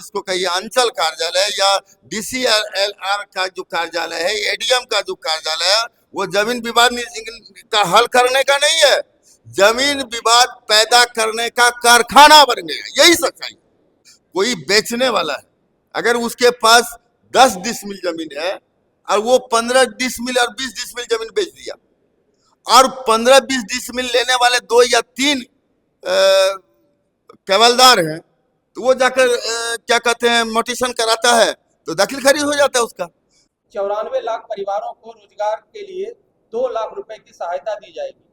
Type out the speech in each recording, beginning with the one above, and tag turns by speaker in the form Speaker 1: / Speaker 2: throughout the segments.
Speaker 1: इसको कहिए अंचल कार्यालय या DCLR का जो कार्यालय है, ADM का जो कार्यालय है, वो जमीन विवाद का हल करने का नहीं है, जमीन विवाद पैदा करने का कारखाना बन गया। यही सच्चाई। कोई बेचने वाला है, अगर उसके पास 10 डिसमिल जमीन है और वो 15 डिसमिल और 20 डिसमिल जमीन बेच दिया, और 15-20 डिसमिल लेने वाले 2 या 3 केवलदार हैं, तो वो जाकर क्या कहते हैं मोटिशन कराता है, तो दाखिल खारिज हो जाता है उसका।
Speaker 2: 94 लाख परिवारों को रोजगार के लिए 2 लाख रुपए की सहायता दी जाएगी।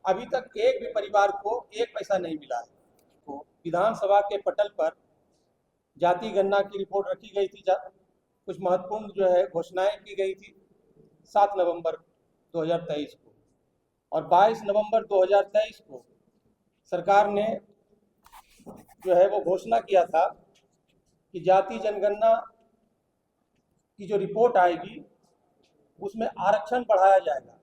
Speaker 2: अभी तक एक भी परिवार को 1 पैसा नहीं मिला है। तो विधानसभा के पटल पर जाति गणना की रिपोर्ट रखी गई थी, कुछ महत्वपूर्ण जो है घोषणाएं की गई थी 7 नवंबर 2023 को, और 22 नवंबर 2023 को सरकार ने जो है वो घोषणा किया था कि जाति जनगणना की जो रिपोर्ट आएगी उसमें आरक्षण बढ़ाया जाएगा।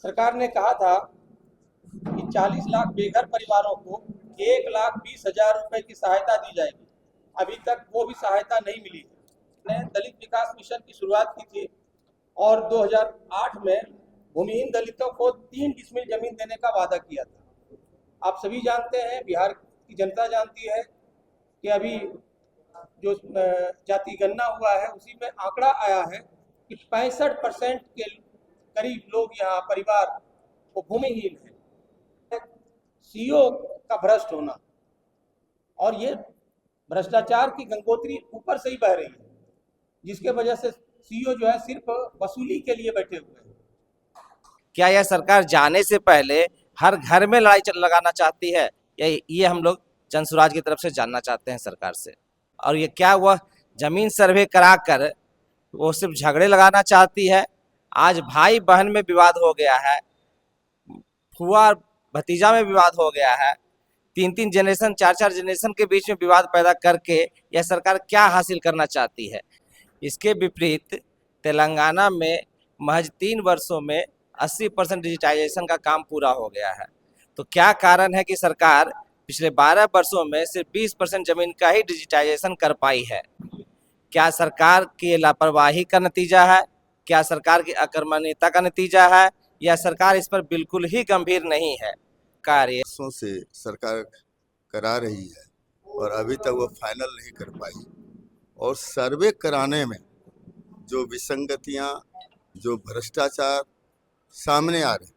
Speaker 2: सरकार ने कहा था कि 40 लाख बेघर परिवारों को 1,20,000 रुपए की सहायता दी जाएगी। अभी तक वो भी सहायता नहीं मिली है। ने दलित विकास मिशन की शुरुआत की थी और 2008 में भूमिहीन दलितों को 3 डिसमिल जमीन देने का वादा किया था। आप सभी जानते हैं, बिहार की जनता जानती है कि अभी जो जाति गणना हुआ है उसी में आंकड़ा आया है कि 65% के करीब लोग यहाँ परिवार वो भूमिहीन है। सीओ का भ्रष्ट होना और ये भ्रष्टाचार की गंगोत्री ऊपर से ही बह रही है, जिसके वजह से सीओ जो है सिर्फ वसूली के लिए बैठे हुए हैं।
Speaker 3: क्या यह सरकार जाने से पहले हर घर में लड़ाई लगाना चाहती है? ये हम लोग जन स्वराज की तरफ से जानना चाहते हैं सरकार से। और ये क्या वह जमीन सर्वे कराकर वो सिर्फ झगड़े लगाना चाहती है? आज भाई बहन में विवाद हो गया है, फुआ भतीजा में विवाद हो गया है, 3-3 जनरेशन 4-4 जनरेशन के बीच में विवाद पैदा करके यह सरकार क्या हासिल करना चाहती है? इसके विपरीत तेलंगाना में महज 3 वर्षों में 80% डिजिटाइजेशन का काम पूरा हो गया है। तो क्या कारण है कि सरकार पिछले 12 वर्षों में सिर्फ 20% जमीन का ही डिजिटाइजेशन कर पाई है? क्या सरकार की लापरवाही का नतीजा है? क्या सरकार की अकर्मण्यता का नतीजा है? या सरकार इस पर बिल्कुल ही गंभीर नहीं है? कार्य
Speaker 1: से सरकार करा रही है और अभी तक वो फाइनल नहीं कर पाई, और सर्वे कराने में जो विसंगतियां, जो भ्रष्टाचार सामने आ रहे,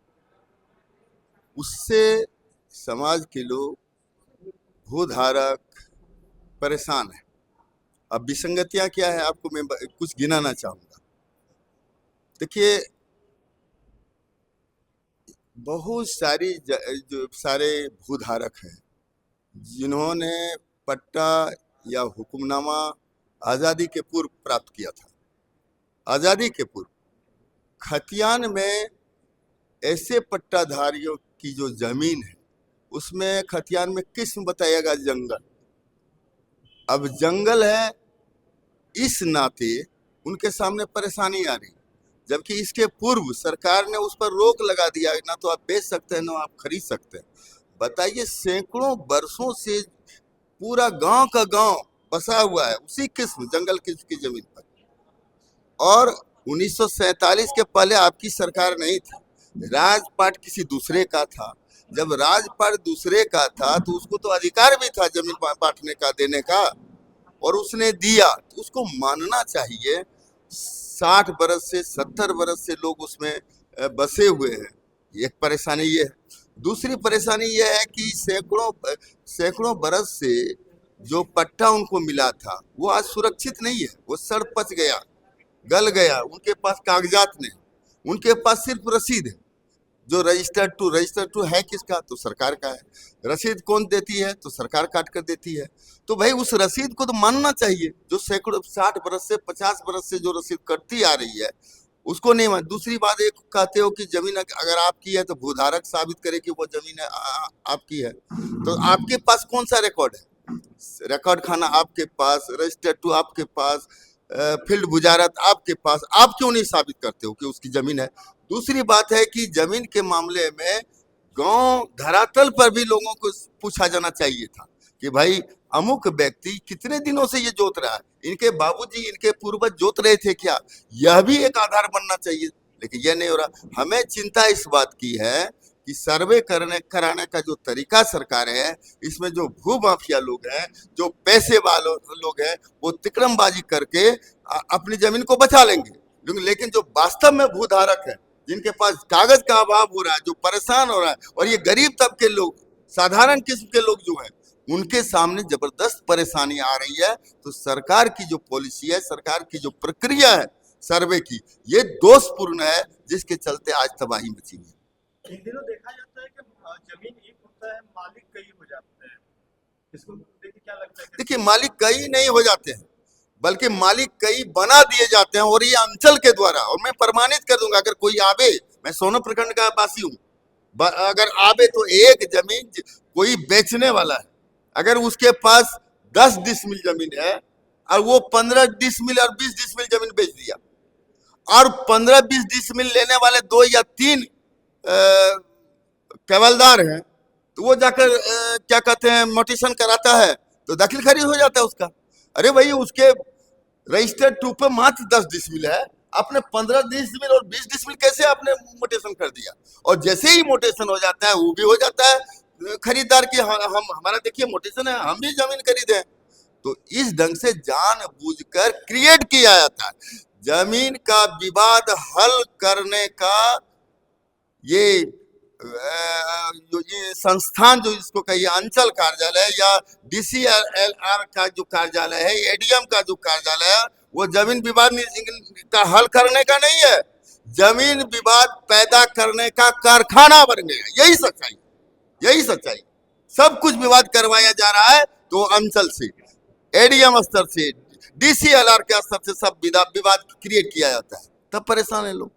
Speaker 1: उससे समाज के लोग, भूधारक परेशान है। अब विसंगतियां क्या है, आपको मैं कुछ गिनाना चाहूँगा। देखिए, बहुत सारी जो सारे भूधारक हैं जिन्होंने पट्टा या हुक्मनामा आज़ादी के पूर्व प्राप्त किया था। आज़ादी के पूर्व खतियान में ऐसे पट्टाधारियों की जो जमीन है, उसमें खतियान में किस्म बताएगा जंगल। अब जंगल है, इस नाते उनके सामने परेशानी आ रही, जबकि इसके पूर्व सरकार ने उस पर रोक लगा दिया, ना तो आप बेच सकते हैं ना आप खरीद सकते हैं। बताइए, सैकड़ों वर्षों से पूरा गांव का गांव बसा हुआ है उसी किस्म जंगल की जमीन पर, और 1947 के पहले आपकी सरकार नहीं थी, राजपाट किसी दूसरे का था। जब राजपाट दूसरे का था तो उसको तो अधिकार भी था जमीन बांटने का, देने का, और उसने दिया, तो उसको मानना चाहिए। 60 बरस से 70 बरस से लोग उसमें बसे हुए हैं। एक परेशानी ये है। दूसरी परेशानी ये है कि सैकड़ों बरस से जो पट्टा उनको मिला था वो आज सुरक्षित नहीं है, वो सड़ पच गया, गल गया। उनके पास कागजात नहीं, उनके पास सिर्फ रसीद है। जो रजिस्टर टू है किसका? तो सरकार का है। रसीद कौन देती है? तो सरकार काट कर देती है। तो भाई उस रसीद को तो मानना चाहिए। जो सैकड़ों 60 बरस से 50 बरस से जो रसीद कटती आ रही है उसको नहीं मान। दूसरी बात, एक कहते हो कि जमीन अगर आपकी है तो भूधारक साबित करे कि वो जमीन है आपकी है, तो आपके पास कौन सा रिकॉर्ड है? रिकॉर्ड खाना आपके पास, रजिस्टर टू आपके पास, फील्ड बुजारत आपके पास, आप क्यों नहीं साबित करते हो कि उसकी जमीन है? दूसरी बात है कि जमीन के मामले में गांव धरातल पर भी लोगों को पूछा जाना चाहिए था। कि भाई अमुक व्यक्ति कितने दिनों से ये जोत रहा है, इनके बाबूजी इनके पूर्वज जोत रहे थे क्या, यह भी एक आधार बनना चाहिए। लेकिन यह नहीं हो रहा। हमें चिंता इस बात की है कि सर्वे कराने का जो तरीका सरकार है, इसमें जो भू माफिया लोग हैं, जो पैसे वाले लोग हैं, वो तिकड़मबाजी करके अपनी जमीन को बचा लेंगे। लेकिन जो वास्तव में भूधारक है, जिनके पास कागज का अभाव हो रहा है, जो परेशान हो रहा है, और ये गरीब तबके लोग, साधारण किस्म के लोग जो हैं, उनके सामने जबरदस्त परेशानी आ रही है। तो सरकार की जो पॉलिसी है, सरकार की जो प्रक्रिया है सर्वे की, ये दोषपूर्ण है, जिसके चलते आज तबाही मची है।
Speaker 4: इन दिनों देखा जाता है कि जमीन एक होता है, मालिक कई हो जाते हैं। इसको देखिए क्या लगता है?
Speaker 1: देखिए, मालिक कई नहीं हो जाते हैं, बल्कि मालिक कई बना दिए जाते हैं, और ये अंचल के द्वारा। और मैं प्रमाणित कर दूंगा, अगर कोई आवे, मैं सोनो प्रखंड का वासी हूँ, अगर आवे तो एक जमीन कोई बेचने वाला है, अगर उसके पास 10 डिसमिल जमीन है और वो 15 डिसमिल और 20 डिसमिल जमीन बेच दिया, और 15-20 डिसमिल लेने वाले 2 या 3 केवलदार हैं, तो वो जाकर क्या कहते हैं, मोटिशन कराता है, तो दाखिल खारिज हो जाता है उसका। अरे भाई, उसके रजिस्टर्ड टू पे मात्र 10 डिसमिल है, आपने 15 डिसमिल और 20 डिसमिल कैसे आपने मोटेशन कर दिया? और जैसे ही मोटेशन हो जाता है, वो भी हो जाता है खरीदार की, हम हमारा देखिए मोटेशन है, हम भी जमीन खरीदे। तो इस ढंग से जानबूझकर क्रिएट किया जाता है। जमीन का विवाद हल करने का ये संस्थान, जो इसको कहिए अंचल कार्यालय या DCLR का जो कार्यालय है, ADM का जो कार्यालय है, वो जमीन विवाद का हल करने का नहीं है, जमीन विवाद पैदा करने का कारखाना बन गया। यही सच्चाई, यही सच्चाई। सब कुछ विवाद करवाया जा रहा है, तो अंचल से, ADM स्तर से, DCLR के स्तर से सब विवाद क्रिएट किया जाता है, तब परेशान है लोग।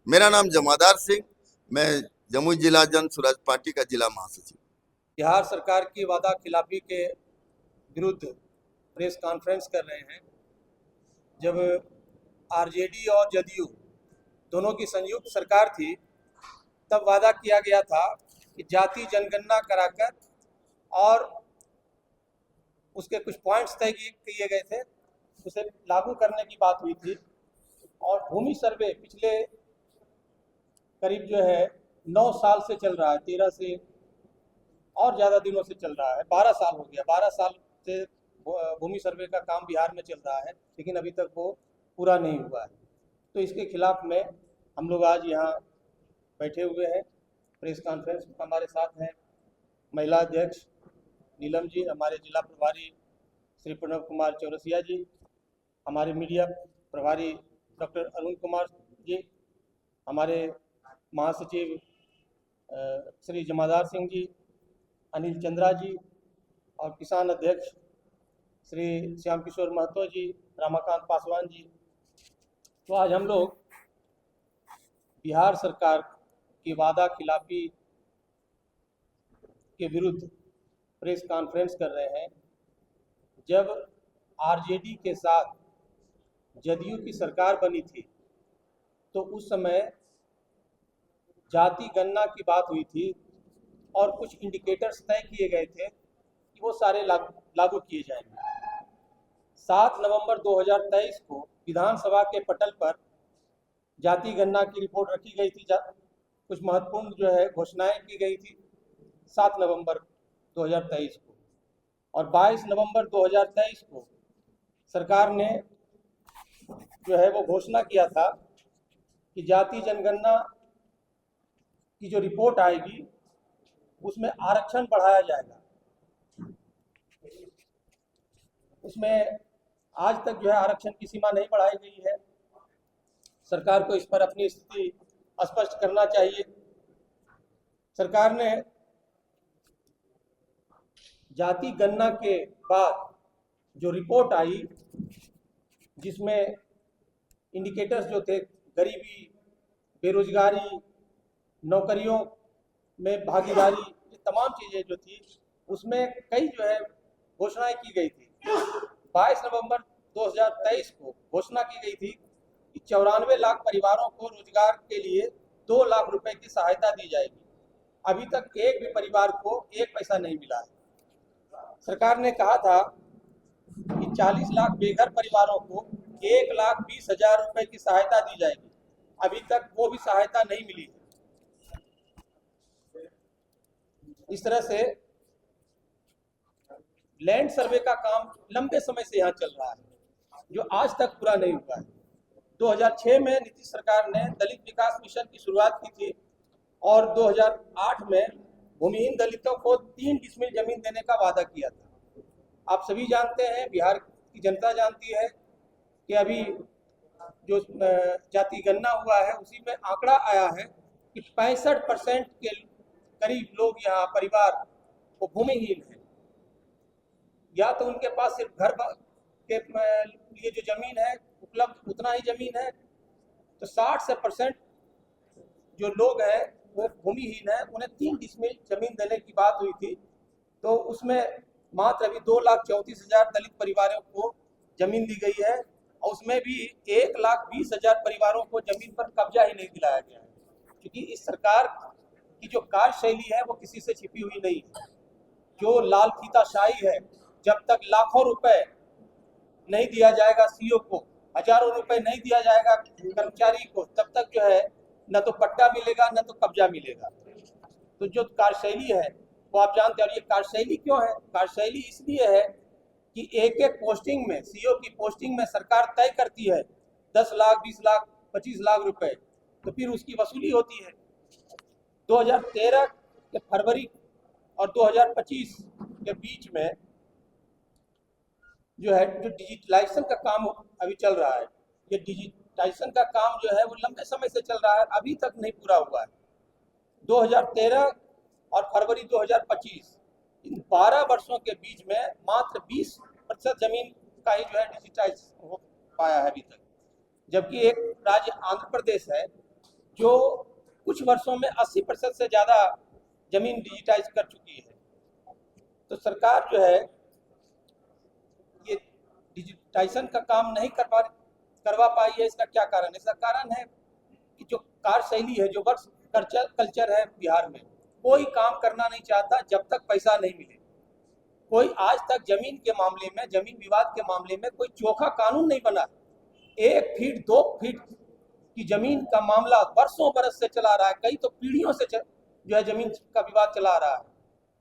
Speaker 1: मेरा नाम जमादार सिंह, मैं जमुई जिला जन स्वराज पार्टी का जिला महासचिव।
Speaker 2: बिहार सरकार की वादा खिलाफी के विरुद्ध प्रेस कॉन्फ्रेंस कर रहे हैं। जब RJD और जदयू दोनों की संयुक्त सरकार थी, तब वादा किया गया था कि जाति जनगणना कराकर, और उसके कुछ पॉइंट्स तय किए गए थे, उसे लागू करने की बात हुई थी। और भूमि सर्वे पिछले करीब जो है 9 साल से चल रहा है, 13 से और ज़्यादा दिनों से चल रहा है, 12 साल हो गया। 12 साल से भूमि सर्वे का काम बिहार में चल रहा है, लेकिन अभी तक वो पूरा नहीं हुआ है। तो इसके खिलाफ में हम लोग आज यहाँ बैठे हुए हैं। प्रेस कॉन्फ्रेंस में हमारे साथ हैं महिला अध्यक्ष नीलम जी, हमारे जिला प्रभारी श्री प्रणव कुमार चौरसिया जी, हमारे मीडिया प्रभारी डॉक्टर अरुण कुमार जी, हमारे महासचिव श्री जमादार सिंह जी, अनिल चंद्रा जी, और किसान अध्यक्ष श्री श्याम किशोर महतो जी, रामाकांत पासवान जी। तो आज हम लोग बिहार सरकार की वादा खिलाफी के विरुद्ध प्रेस कॉन्फ्रेंस कर रहे हैं। जब RJD के साथ जदयू की सरकार बनी थी, तो उस समय जाति गणना की बात हुई थी, और कुछ इंडिकेटर्स तय किए गए थे कि वो सारे लागू किए जाएंगे। 7 नवंबर 2023 को विधानसभा के पटल पर जाति गणना की रिपोर्ट रखी गई थी। कुछ महत्वपूर्ण जो है घोषणाएं की गई थी 7 नवंबर 2023 को, और 22 नवंबर 2023 को सरकार ने जो है वो घोषणा किया था कि जाति जनगणना की जो रिपोर्ट आएगी, उसमें आरक्षण बढ़ाया जाएगा। उसमें आज तक जो है आरक्षण की सीमा नहीं बढ़ाई गई है। सरकार को इस पर अपनी स्थिति स्पष्ट करना चाहिए। सरकार ने जाति गणना के बाद जो रिपोर्ट आई, जिसमें इंडिकेटर्स जो थे, गरीबी, बेरोजगारी, नौकरियों में भागीदारी, ये तमाम चीज़ें जो थी, उसमें कई जो है घोषणाएं की गई थी। 22 नवंबर 2023 को घोषणा की गई थी कि 94 लाख परिवारों को रोजगार के लिए 2 लाख रुपए की सहायता दी जाएगी। अभी तक एक भी परिवार को एक पैसा नहीं मिला है। सरकार ने कहा था कि 40 लाख बेघर परिवारों को 1,20,000 रुपए की सहायता दी जाएगी। अभी तक वो भी सहायता नहीं मिली है। इस तरह से लैंड सर्वे का काम लंबे समय से यहाँ चल रहा है, जो आज तक पूरा नहीं हुआ है। 2006 में नीतीश सरकार ने दलित विकास मिशन की शुरुआत की थी और 2008 में भूमिहीन दलितों को 3 डिसमिल जमीन देने का वादा किया था। आप सभी जानते हैं, बिहार की जनता जानती है कि अभी जो जाति गणना हुआ है उसी में आंकड़ा आया है कि 65% के करीब लोग यहाँ परिवार वो भूमिहीन है। या तो उनके पास सिर्फ घर के लिए जो जमीन है उपलब्ध उतना ही जमीन है, तो 60% जो लोग हैं वो भूमिहीन है। उन्हें 3 डिसमिल जमीन देने की बात हुई थी, तो उसमें मात्र अभी 2,34,000 दलित परिवारों को जमीन दी गई है और उसमें भी 1,20,000 परिवारों को जमीन पर कब्जा ही नहीं दिलाया गया है। क्योंकि इस सरकार की जो कार्यशैली है वो किसी से छिपी हुई नहीं है। जो लाल फीताशाही है, जब तक लाखों रुपए नहीं दिया जाएगा सीओ को, हजारों रुपए नहीं दिया जाएगा कर्मचारी को, तब तक जो है न तो पट्टा मिलेगा न तो कब्जा मिलेगा। तो जो कार्यशैली है वो आप जानते हैं। और ये कार्यशैली क्यों है? कार्यशैली इसलिए है कि एक एक पोस्टिंग में, सीओ की पोस्टिंग में सरकार तय करती है 10 लाख, 20 लाख, 25 लाख रुपए, तो फिर उसकी वसूली होती है। 2013 के फरवरी और 2025 के बीच में जो है जो डिजिटलाइजेशन का काम अभी चल रहा है, ये डिजिटाइजेशन का काम जो है वो लंबे समय से चल रहा है, अभी तक नहीं पूरा हुआ है। 2013 और फरवरी 2025 इन 12 वर्षों के बीच में मात्र 20% जमीन का ही जो है डिजिटाइज हो पाया है अभी तक। जबकि एक राज्य आंध्र प्रदेश है जो कुछ वर्षों में 80% से ज़्यादा जमीन डिजिटाइज कर चुकी है। तो सरकार जो है ये डिजिटाइजेशन का काम नहीं करवा पाई है। इसका क्या कारण है? इसका कारण है कि जो कार्यशैली है, जो वर्क कल्चर है बिहार में, कोई काम करना नहीं चाहता जब तक पैसा नहीं मिले। कोई आज तक जमीन के मामले में, जमीन विवाद के मामले में कोई चोखा कानून नहीं बना। 1 फीट 2 फीट की जमीन का मामला वर्षों बरस से चला रहा है, कई तो पीढ़ियों से जो है जमीन का विवाद चला रहा है,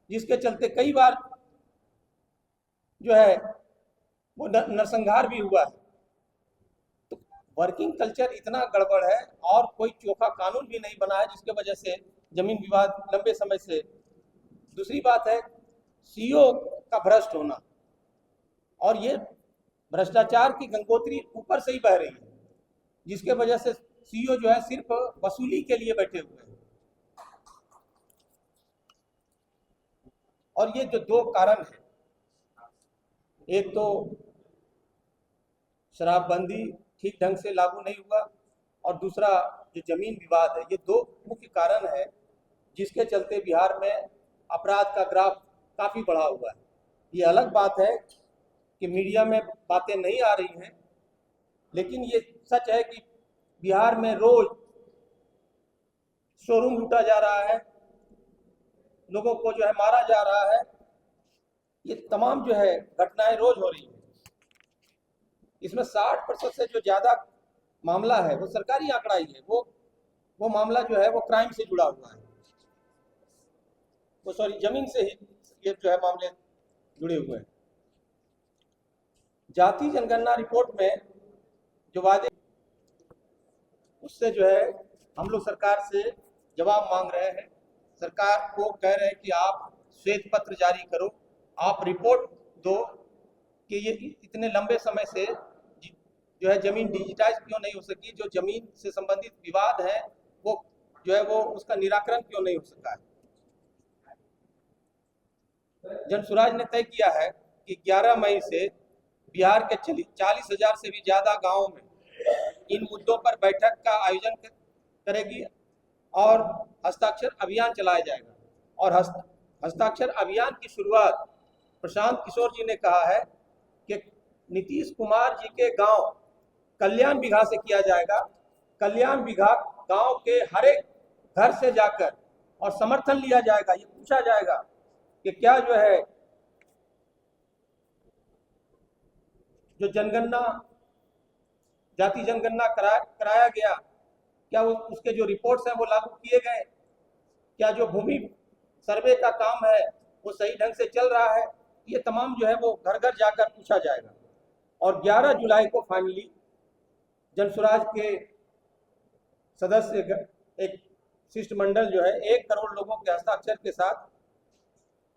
Speaker 2: जिसके चलते कई बार जो है वो नरसंहार भी हुआ है। तो वर्किंग कल्चर इतना गड़बड़ है और कोई चोखा कानून भी नहीं बना है, जिसके वजह से जमीन विवाद लंबे समय से। दूसरी बात है सीओ का भ्रष्ट होना, और ये भ्रष्टाचार की गंगोत्री ऊपर से ही बह रही है, जिसके वजह से सीओ जो है सिर्फ वसूली के लिए बैठे हुए हैं। और ये जो 2 कारण है, एक तो शराबबंदी ठीक ढंग से लागू नहीं हुआ और दूसरा जो जमीन विवाद है, ये 2 मुख्य कारण है जिसके चलते बिहार में अपराध का ग्राफ काफ़ी बढ़ा हुआ है। ये अलग बात है कि मीडिया में बातें नहीं आ रही हैं, लेकिन ये सच है कि बिहार में रोज शोरूम लूटा जा रहा है, लोगों को जो है मारा जा रहा है। ये तमाम जो है घटनाएं रोज हो रही हैं। इसमें 60% से जो ज़्यादा मामला है वो सरकारी आंकड़ा ही है। वो मामला जो है वो क्राइम से जुड़ा हुआ है, वो सॉरी जमीन से ही ये जो है मामले जुड़े हुए हैं। जाति जनगणना रिपोर्ट में जो वादे, उससे जो है हम लोग सरकार से जवाब मांग रहे हैं। सरकार को कह रहे हैं कि आप श्वेत पत्र जारी करो, आप रिपोर्ट दो कि ये इतने लंबे समय से जो है जमीन डिजिटाइज क्यों नहीं हो सकी, जो जमीन से संबंधित विवाद है वो जो है वो उसका निराकरण क्यों नहीं हो सका है। जनसुराज ने तय किया है कि 11 मई से बिहार के 40,000 से भी ज़्यादा गांवों में इन मुद्दों पर बैठक का आयोजन करेगी और हस्ताक्षर अभियान चलाया जाएगा। और हस्ताक्षर अभियान की शुरुआत प्रशांत किशोर जी ने कहा है कि नीतीश कुमार जी के गांव कल्याण बिघा से किया जाएगा। कल्याण बिघा गांव के हर एक घर से जाकर और समर्थन लिया जाएगा। ये पूछा जाएगा कि क्या जो है जो जनगणना जाति जनगणना कराया गया, क्या वो उसके जो रिपोर्ट्स हैं वो लागू किए गए, क्या जो भूमि सर्वे का काम है वो सही ढंग से चल रहा है, ये तमाम जो है वो घर घर जाकर पूछा जाएगा। और 11 जुलाई को फाइनली जनसुराज के सदस्य एक शिष्टमंडल जो है 1 करोड़ लोगों के हस्ताक्षर के साथ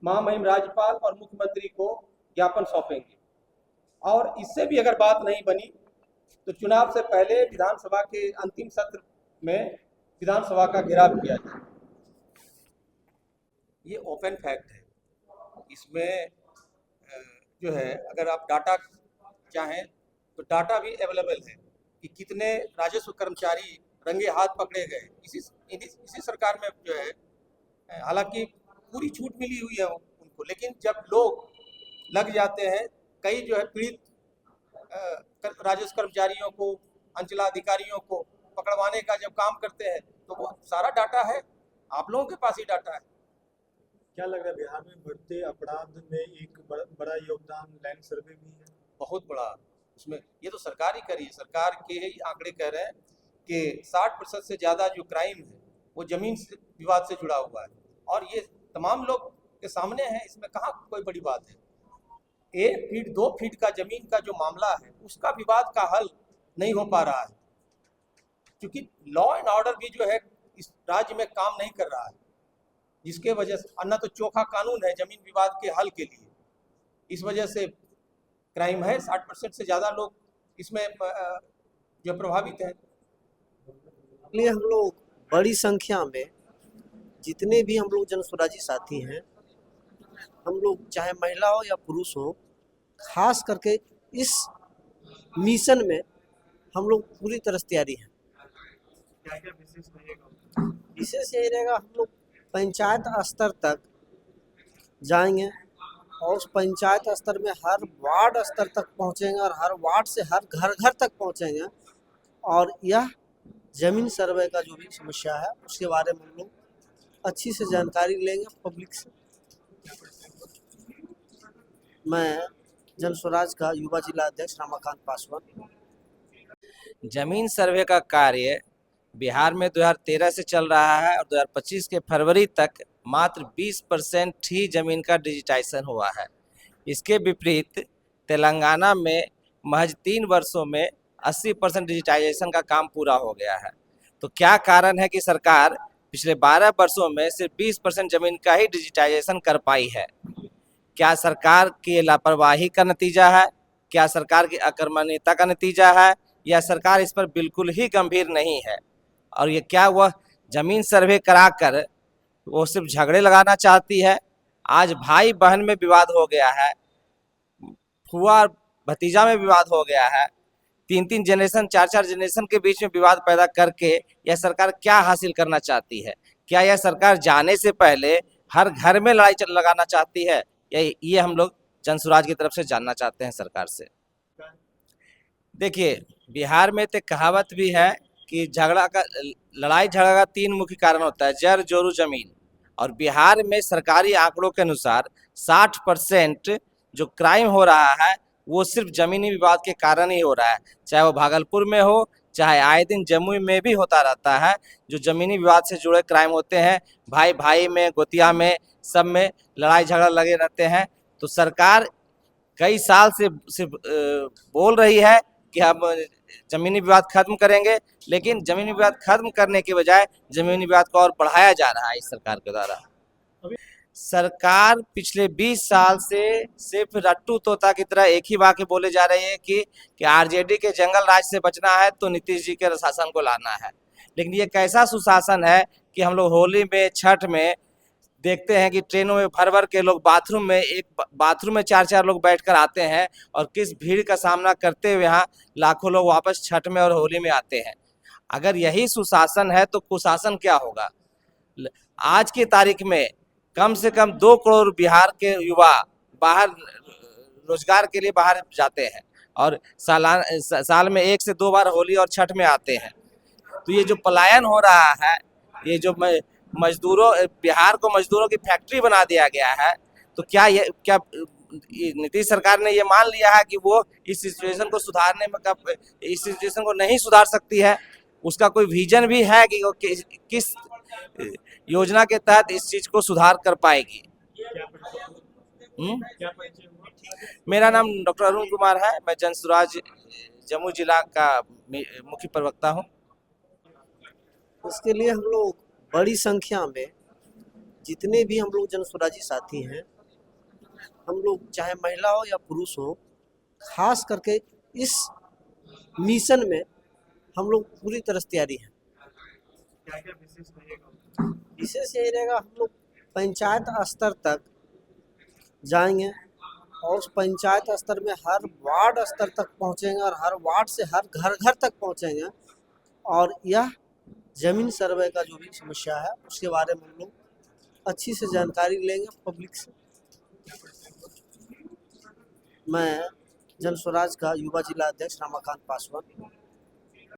Speaker 2: महामहिम राज्यपाल और मुख्यमंत्री को ज्ञापन सौंपेंगे। और इससे भी अगर बात नहीं बनी तो चुनाव से पहले विधानसभा के अंतिम सत्र में विधानसभा का घेराव किया जाए। ये ओपन फैक्ट है। इसमें जो है अगर आप डाटा चाहें तो डाटा भी अवेलेबल है कि कितने राजस्व कर्मचारी रंगे हाथ पकड़े गए इसी सरकार में जो है। हालांकि पूरी छूट मिली हुई है उनको, लेकिन जब लोग लग जाते हैं, कई जो है पीड़ित राजस्व कर्मचारियों को, अंचलाधिकारियों को पकड़वाने का जब काम करते हैं तो वो सारा डाटा है, आप लोगों के पास ही डाटा है।
Speaker 4: क्या लग रहा है बिहार में बढ़ते अपराध में एक बड़ा योगदान लैंड सर्वे भी है?
Speaker 2: बहुत बड़ा उसमें, ये तो सरकार ही करी है। सरकार के ही आंकड़े कह रहे हैं कि 60% से ज़्यादा जो क्राइम है वो जमीन से विवाद से जुड़ा हुआ है, और ये तमाम लोग के सामने है, इसमें कहाँ कोई बड़ी बात है। 1 फीट 2 फीट का जमीन का जो मामला है उसका विवाद का हल नहीं हो पा रहा है, क्योंकि लॉ एंड ऑर्डर भी जो है इस राज्य में काम नहीं कर रहा है, जिसके वजह से अन्ना तो चोखा कानून है जमीन विवाद के हल के लिए, इस वजह से क्राइम है। 60% से ज़्यादा लोग इसमें जो प्रभावित हैं।
Speaker 5: इसलिए हम लोग बड़ी संख्या में जितने भी हम लोग जनसुराजी साथी हैं, हम लोग चाहे महिला हो या पुरुष हो, खास करके इस मिशन में हम लोग पूरी तरह से तैयारी है।
Speaker 4: क्या क्या विशेष रहेगा?
Speaker 5: विशेष यही रहेगा, हम लोग पंचायत स्तर तक जाएंगे और उस पंचायत स्तर में हर वार्ड स्तर तक पहुंचेंगे और हर वार्ड से हर घर घर तक पहुंचेंगे, और यह जमीन सर्वे का जो भी समस्या है उसके बारे में हम लोग अच्छी से जानकारी लेंगे पब्लिक से। मैं जनस्वराज का युवा जिला अध्यक्ष रमाकांत पासवान।
Speaker 3: जमीन सर्वे का कार्य बिहार में 2013 से चल रहा है और 2025 के फरवरी तक मात्र 20% ही जमीन का डिजिटाइजेशन हुआ है। इसके विपरीत तेलंगाना में महज 3 वर्षों में 80% डिजिटाइजेशन का काम पूरा हो गया है। तो क्या कारण है कि सरकार पिछले 12 वर्षों में सिर्फ 20% जमीन का ही डिजिटाइजेशन कर पाई है? क्या सरकार की लापरवाही का नतीजा है? क्या सरकार की अकर्मण्यता का नतीजा है? या सरकार इस पर बिल्कुल ही गंभीर नहीं है? और ये क्या वह जमीन सर्वे कराकर वो सिर्फ झगड़े लगाना चाहती है? आज भाई बहन में विवाद हो गया है, फुआ भतीजा में विवाद हो गया है, 3-3 जनरेशन 4-4 जनरेशन के बीच में विवाद पैदा करके यह सरकार क्या हासिल करना चाहती है? क्या यह सरकार जाने से पहले हर घर में लड़ाई लगाना चाहती है? ये हम लोग जनसुराज की तरफ से जानना चाहते हैं सरकार से। देखिए, बिहार में तो कहावत भी है कि लड़ाई झगड़ा का 3 मुख्य कारण होता है, जर जोरू जमीन। और बिहार में सरकारी आंकड़ों के अनुसार 60% जो क्राइम हो रहा है वो सिर्फ जमीनी विवाद के कारण ही हो रहा है, चाहे वो भागलपुर में हो, चाहे आए दिन जमुई में भी होता रहता है। जो जमीनी विवाद से जुड़े क्राइम होते हैं, भाई भाई में, गोतिया में, सब में लड़ाई झगड़ा लगे रहते हैं। तो सरकार कई साल से सिर्फ बोल रही है कि हम जमीनी विवाद खत्म करेंगे, लेकिन जमीनी विवाद खत्म करने के बजाय जमीनी विवाद को और बढ़ाया जा रहा है इस सरकार के द्वारा। सरकार पिछले 20 साल से सिर्फ रट्टू तोता की तरह एक ही वाक्य बोले जा रही है कि आरजेडी के जंगल राज से बचना है तो नीतीश जी के शासन को लाना है। लेकिन ये कैसा सुशासन है कि हम लोग होली में, छठ में देखते हैं कि ट्रेनों में भर भर के लोग बाथरूम में 4-4 लोग बैठकर आते हैं, और किस भीड़ का सामना करते हुए यहाँ लाखों लोग वापस छठ में और होली में आते हैं। अगर यही सुशासन है तो कुशासन क्या होगा? आज की तारीख में कम से कम 2 करोड़ बिहार के युवा बाहर रोजगार के लिए बाहर जाते हैं और साल में 1 से 2 बार होली और छठ में आते हैं। तो ये जो पलायन हो रहा है, ये जो मजदूरों बिहार को मजदूरों की फैक्ट्री बना दिया गया है, तो क्या नीतीश सरकार ने ये मान लिया है कि वो इस सिचुएशन को सुधारने में इस सिचुएशन को नहीं सुधार सकती है? उसका कोई विजन भी है कि वो किस योजना के तहत इस चीज को सुधार कर पाएगी?
Speaker 4: क्या परिचय हुआ?
Speaker 3: मेरा नाम डॉक्टर अरुण कुमार है। मैं जनसुराज जम्मू जिला का मुख्य प्रवक्ता हूँ।
Speaker 5: इसके लिए हम लोग बड़ी संख्या में जितने भी हम लोग जनसुराजी साथी हैं, हम लोग चाहे महिला हो या पुरुष हो, खास करके इस मिशन में हम लोग पूरी तरह से तैयारी है।
Speaker 4: क्या क्या विशेष रहेगा?
Speaker 5: विशेष यही रहेगा, हम लोग पंचायत स्तर तक जाएंगे और उस पंचायत स्तर में हर वार्ड स्तर तक पहुंचेंगे और हर वार्ड से हर घर घर तक पहुंचेंगे और यह जमीन सर्वे का जो भी समस्या है उसके बारे में हम लोग अच्छी से जानकारी लेंगे पब्लिक से। मैं जनसुराज का युवा जिला अध्यक्ष रमाकांत पासवान।